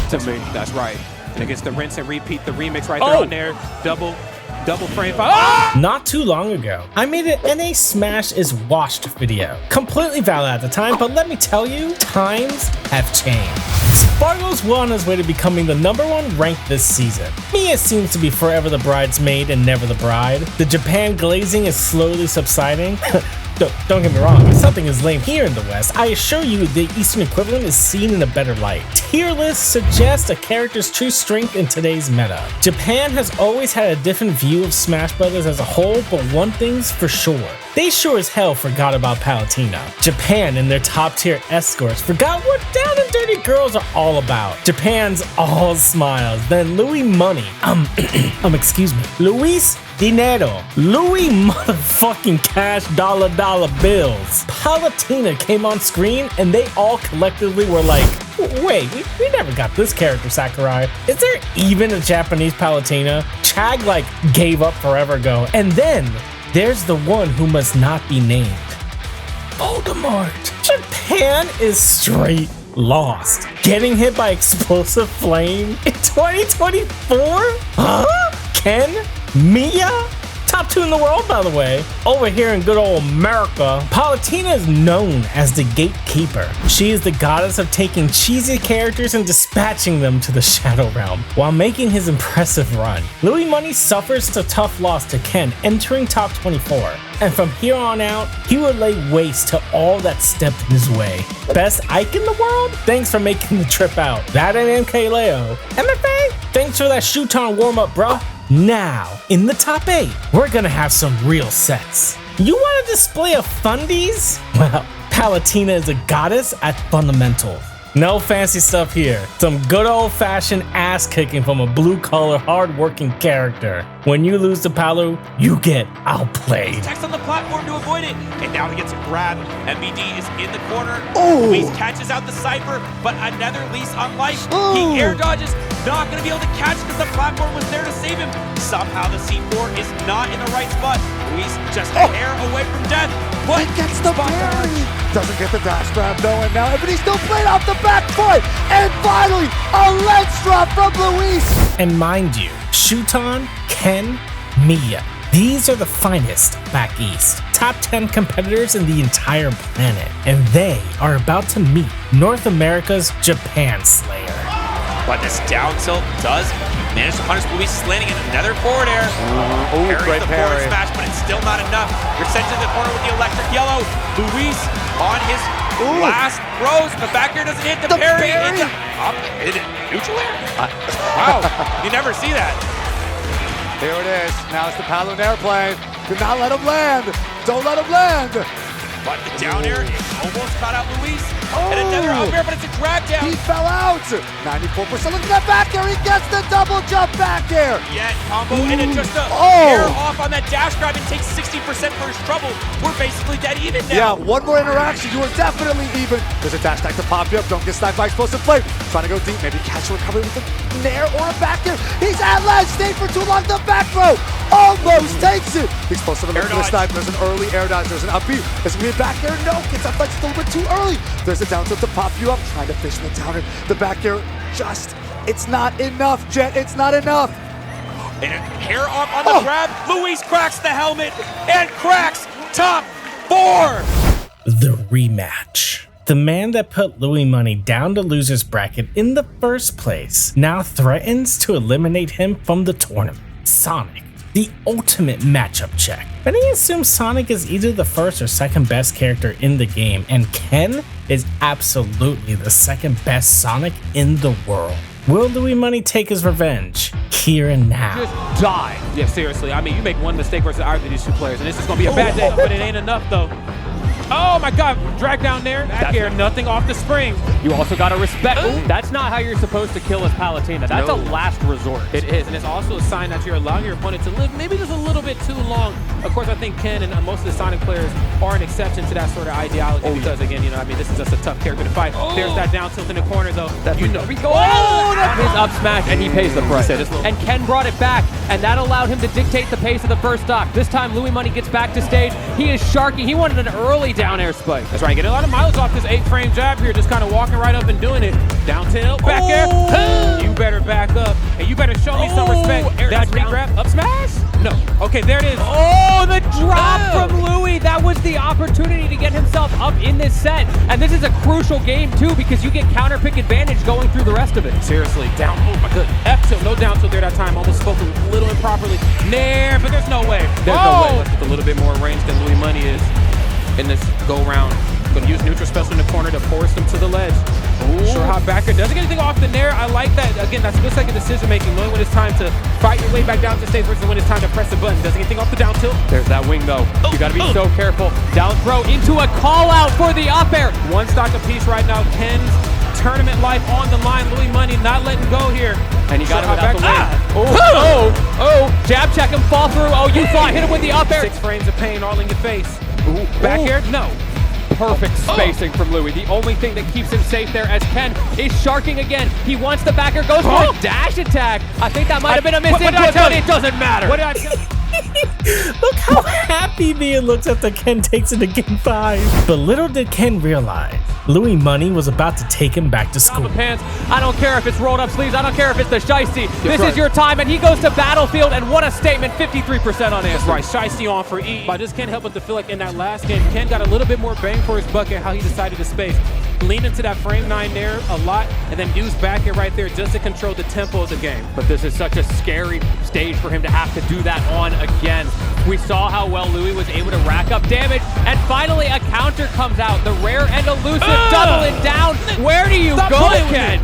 to me. That's right. And it gets the rinse and repeat, the remix right there on there. Double frame five. Ah! Not too long ago, I made an NA Smash is washed video. Completely valid at the time, but let me tell you, times have changed. Spargo's well on his way to becoming the #1 ranked this season. Miya seems to be forever the bridesmaid and never the bride. The Japan glazing is slowly subsiding. Don't get me wrong, if something is lame here in the West, I assure you the Eastern equivalent is seen in a better light. Tier lists suggest a character's true strength in today's meta. Japan has always had a different view of Smash Brothers as a whole, but one thing's for sure. They sure as hell forgot about Palutena. Japan and their top tier escorts forgot what down and dirty girls are all about. Japan's all smiles, then Louis Money, excuse me, Luis Dinero, Louis motherfucking cash dollar bills. Palutena came on screen and they all collectively were like, wait, we never got this character, Sakurai. Is there even a Japanese Palutena? Chag like gave up forever ago. And then there's the one who must not be named. Voldemort. Japan is straight lost. Getting hit by explosive flame in 2024? Huh? Ken? Miya? Top 2 in the world, by the way. Over here in good old America, Palutena is known as the gatekeeper. She is the goddess of taking cheesy characters and dispatching them to the Shadow Realm while making his impressive run. Louis Money suffers a tough loss to Ken, entering top 24. And from here on out, he would lay waste to all that stepped in his way. Best Ike in the world? Thanks for making the trip out. That and MK Leo. MFA? Thanks for that Shuton warm-up, bruh. Now, in the top 8, we're gonna have some real sets. You want a display of fundies? Well, Palutena is a goddess at fundamentals. No fancy stuff here. Some good old-fashioned ass-kicking from a blue-collar, hard-working character. When you lose to Palu, you get outplayed. Text on the platform to avoid it, and now he gets a grab. MBD is in the corner. Oh! Luis catches out the Cypher, but another lease on life. He air dodges, not going to be able to catch because the platform was there to save him. Somehow the C4 is not in the right spot. Luis just a hair away from death. But He gets the parry. Doesn't get the dash grab, no, and now everybody's still playing off the back foot. And finally, a lens drop from Luis. And mind you, Shuton, Ken, Miya. These are the finest back east. Top 10 competitors in the entire planet. And they are about to meet North America's Japan Slayer. But this down tilt does manage to punish Luis, landing in another forward air. Parries the forward smash, but it's still not enough. You're sent to the corner with the electric yellow. Luis on his last throws. The back air doesn't hit the parry. Neutral air? Wow, you never see that. Here it is. Now it's the Palutena airplane. Do not let him land. Don't let him land. But the down air almost caught out Luis. And another up air, but it's a drag down. He fell out. 94%. Look at that back air. He gets the double jump back air. Yet combo and it just air off on that dash grab and takes 60% for his trouble. We're basically dead even now. Yeah, one more interaction. You are definitely even. There's a dash attack to pop you up. Don't get sniped by explosive flame. Trying to go deep. Maybe catch a recovery with a nair or a back air. He's at ledge. Stayed for too long. The back throw almost takes it. Explosive air dodge. Snipe. There's an early air dodge. There's an up B. There's going to be a back air. No, gets up ledge a little bit too early. There's a down tilt to pop you up. Trying to fish the downer. The back air it's not enough, Jet. It's not enough. And hair up on the grab. Luis cracks the helmet and cracks top 4. The rematch. The man that put Louis Money down the loser's bracket in the first place now threatens to eliminate him from the tournament. Sonic, the ultimate matchup check. Many assume Sonic is either the first or second best character in the game, and Ken is absolutely the second best Sonic in the world. Will Louis Money take his revenge here and now? Just die. Yeah, seriously. I mean, you make one mistake versus either of these two players, and this is going to be a bad day, but it ain't enough, though. Oh my God, drag down there. Back air, nothing off the spring. You also got to respect. That's not how you're supposed to kill as Palutena. That's a last resort. It is, and it's also a sign that you're allowing your opponent to live maybe just a little bit too long. Of course, I think Ken and most of the Sonic players are an exception to that sort of ideology because, again, you know, I mean, this is just a tough character to fight. There's that down tilt in the corner, though. You know. His up smash, and he pays the price. And Ken brought it back, and that allowed him to dictate the pace of the first stock. This time, Louis Money gets back to stage. He is sharky. He wanted an early down air spike. That's right, getting a lot of miles off this 8-frame jab here, just kind of walking right up and doing it. Down tilt, back air. That re-grab, up smash? No. Okay, there it is. Oh, the drop from Louis. That was the opportunity to get himself up in this set. And this is a crucial game, too, because you get counter pick advantage going through the rest of it. Seriously, down. Oh, my goodness. F tilt, no down tilt there that time. Almost spoke a little improperly. Nair, but there's no way. There's no way. With a little bit more range than Louis Money is in this go-round. Going to use neutral special in the corner to force him to the ledge. Sure hop backer. Doesn't get anything off the nair. I like that. Again, that's good second decision making. Knowing when it's time to fight your way back down to stage versus when it's time to press the button. Doesn't get anything off the down tilt. There's that wing, though. You got to be so careful. Down throw into a call out for the up air. One stock apiece right now. Ken's tournament life on the line. Louis Money not letting go here. And he got him without the wing. Jab check him, fall through. Oh, you thought hit him with the up air. 6 frames of pain all in your face. Back air? No. Perfect spacing from Louis. The only thing that keeps him safe there as Ken is sharking again. He wants the backer, goes for a dash attack. I think that might have been a miss input, but it doesn't matter. What did I tell you? Look how happy Miya looks after Ken takes it to game 5. But little did Ken realize, Louis Money was about to take him back to school. Pants. I don't care if it's rolled up sleeves. I don't care if it's the shiesty. This is your time, and he goes to battlefield, and what a statement, 53% on answer. Right, shiesty on for E. I just can't help but to feel like in that last game, Ken got a little bit more bang for his buck at how he decided to space. Lean into that frame 9 there a lot, and then use back air right there just to control the tempo of the game. But this is such a scary stage for him to have to do that on again. We saw how well Louis was able to rack up damage, and finally a counter comes out. The rare and elusive doubling down. Where do you go, Ken?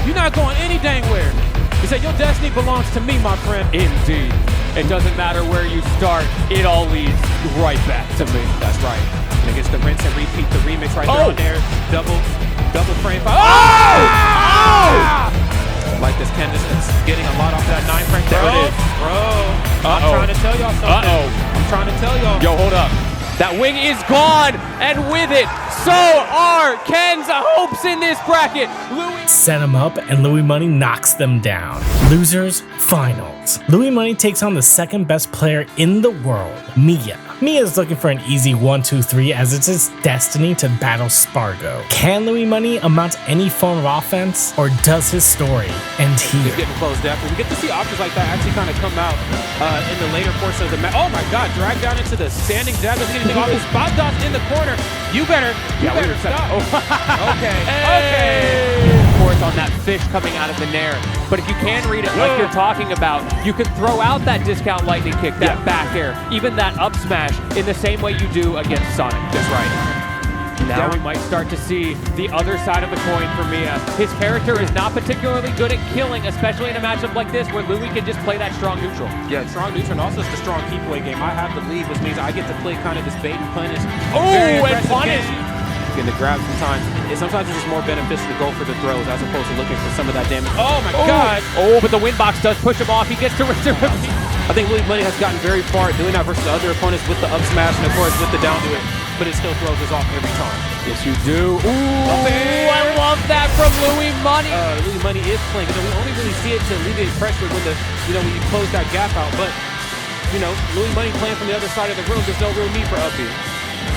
You're not going any dang where. He said, your destiny belongs to me, my friend. Indeed. It doesn't matter where you start. It all leads right back to me. That's right. And it gets the rinse and repeat, the remix right there on there. Double frame. Like this, Ken is getting a lot off that 9 frame. There it is. Bro. I'm trying to tell y'all something. I'm trying to tell y'all. Yo, hold up. That wing is gone, and with it, so are Ken's hopes in this bracket. Louis set him up, and Louis Money knocks them down. Losers finals. Louis Money takes on the second best player in the world, Miya. Miya is looking for an easy 1-2-3 as it's his destiny to battle Spargo. Can Louis Money amount to any form of offense, or does his story end here? He's getting close, definitely. We get to see options like that actually kind of come out in the later portion of the match. Oh my God, drag down into the standing jab. Doesn't get anything off. His spot dodge in the corner. You better stop. Okay. Of course, on that fish coming out of the nair. But if you can read it like you're talking about, you can throw out that discount lightning kick, that back air, even that up smash in the same way you do against Sonic. That's right. Now we might start to see the other side of the coin for Miya. His character is not particularly good at killing, especially in a matchup like this where Louis can just play that strong neutral. Yeah, strong neutral, and also it's the strong keep away game. I have the lead, which means I get to play kind of this bait and punish. And punish! Getting the grab sometimes. Sometimes it's just more beneficial to go for the throws as opposed to looking for some of that damage. Oh my God! Oh, but the win box does push him off. He gets to return. I think Louis Money has gotten very far doing that versus other opponents with the up smash and of course with the down to it, but it still throws us off every time. Yes, you do. I love that from Louis Money. Louis Money is playing. We only really see it to alleviate pressure when when you close that gap out. But Louis Money playing from the other side of the room, there's no real need for up B.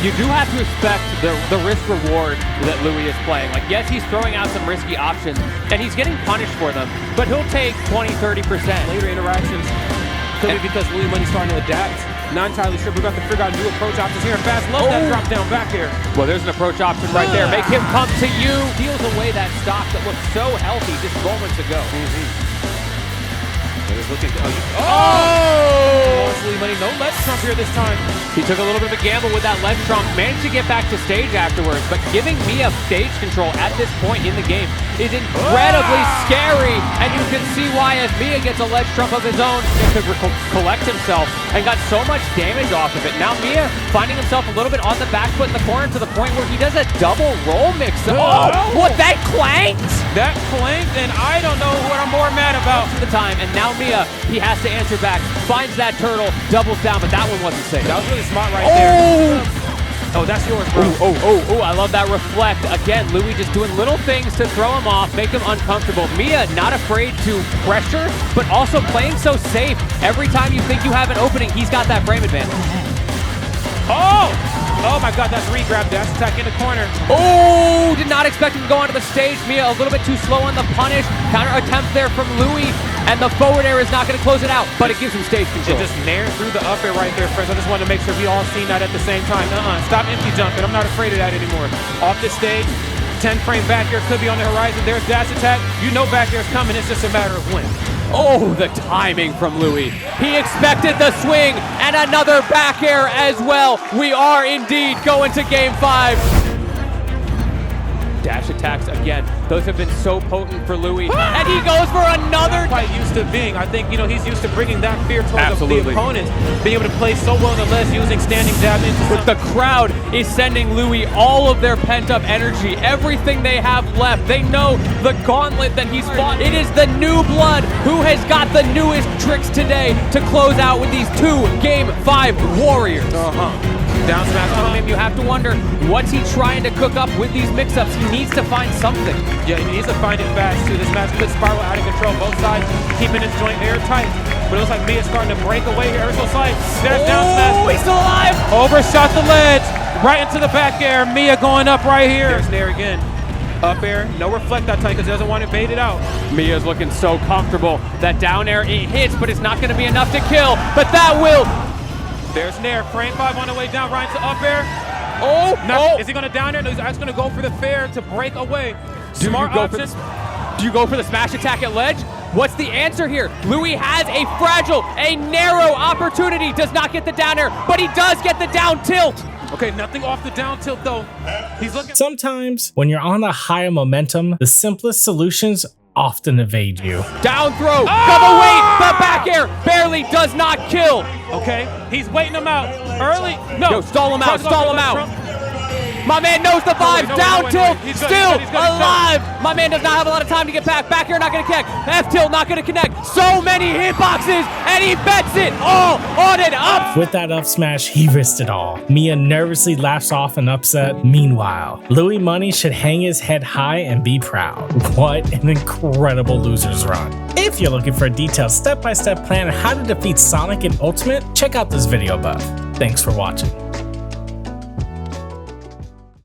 You do have to expect the risk reward that Louis is playing. Like, yes, he's throwing out some risky options, and he's getting punished for them, but he'll take 20-30%. Later interactions could be because Louis Money's starting to adapt. Not entirely sure. We're about to figure out new approach options here. Fast, love that drop down back here. Well, there's an approach option right there. Make him come to you. Steals away that stock that looked so healthy just moments ago. Looking to, Louis Money, no ledge trump here this time. He took a little bit of a gamble with that ledge trump, managed to get back to stage afterwards, but giving Miya stage control at this point in the game is incredibly scary, and you can see why as Miya gets a ledge trump of his own, he could collect himself and got so much damage off of it. Now Miya finding himself a little bit on the back foot in the corner to the point where he does a double roll mix. What, that clanked? That clanked, and I don't know what I'm more mad about. To the time, and now Miya, he has to answer back, finds that turtle, doubles down, but that one wasn't safe. That was really smart right there. Oh, that's yours, bro. I love that reflect. Again, Louis just doing little things to throw him off, make him uncomfortable. Miya not afraid to pressure, but also playing so safe. Every time you think you have an opening, he's got that frame advantage. Oh my god, that's re-grab. Dash attack in the corner. Oh, did not expect him to go onto the stage. Miya a little bit too slow on the punish. Counter attempt there from Louis. And the forward air is not going to close it out, but it gives him stage control. It just nared through the up air right there, friends. I just wanted to make sure we all seen that at the same time. Stop empty jumping. I'm not afraid of that anymore. Off the stage, 10 frame back air could be on the horizon. There's dash attack. You know back air is coming. It's just a matter of when. Oh, the timing from Louis. He expected the swing and another back air as well. We are indeed going to game 5. Dash attacks again. Those have been so potent for Louis. And he goes for another. Quite used to being. I think, he's used to bringing that fear towards the opponents. Being able to play so well in the ledge using standing jab into The crowd is sending Louis all of their pent-up energy, everything they have left. They know the gauntlet that he's fought. It is the new blood who has got the newest tricks today to close out with these 2 game 5 warriors. down smash. Maybe you have to wonder, what's he trying to cook up with these mix-ups? He needs to find something. Yeah, he needs to find it fast too. This match could spiral out of control. Both sides keeping this joint airtight. But it looks like Miya's starting to break away here. Ever so slight. There's down smash. Oh, he's still alive. Overshot the ledge. Right into the back air. Miya going up right here. There's there again. Up air. No reflect that time because he doesn't want to bait it out. Miya's looking so comfortable. That down air, it hits, but it's not going to be enough to kill. But that will. There's Nair. Frame 5 on the way down. Right into up air. Oh, no. Is he going to down air? No, he's actually going to go for the fair to break away. Smart option. Do you go for the smash attack at ledge? What's the answer here? Louis has a fragile, a narrow opportunity. Does not get the down air, but he does get the down tilt. Okay, nothing off the down tilt though. He's looking. Sometimes, when you're on a higher momentum, the simplest solutions often evade you. Down throw, double weight, the back air barely does not kill. Okay, he's waiting him out early. No, yo, stall him out, stall him out. My man knows the vibes. Down tilt, still alive. My man does not have a lot of time to get back. Back air not going to connect. F tilt not going to connect. So many hitboxes, and he bets it all on an up. With that up smash, he risked it all. Miya nervously laughs off an upset. Meanwhile, Louis Money should hang his head high and be proud. What an incredible loser's run. If you're looking for a detailed step-by-step plan on how to defeat Sonic in Ultimate, check out this video above. Thanks for watching.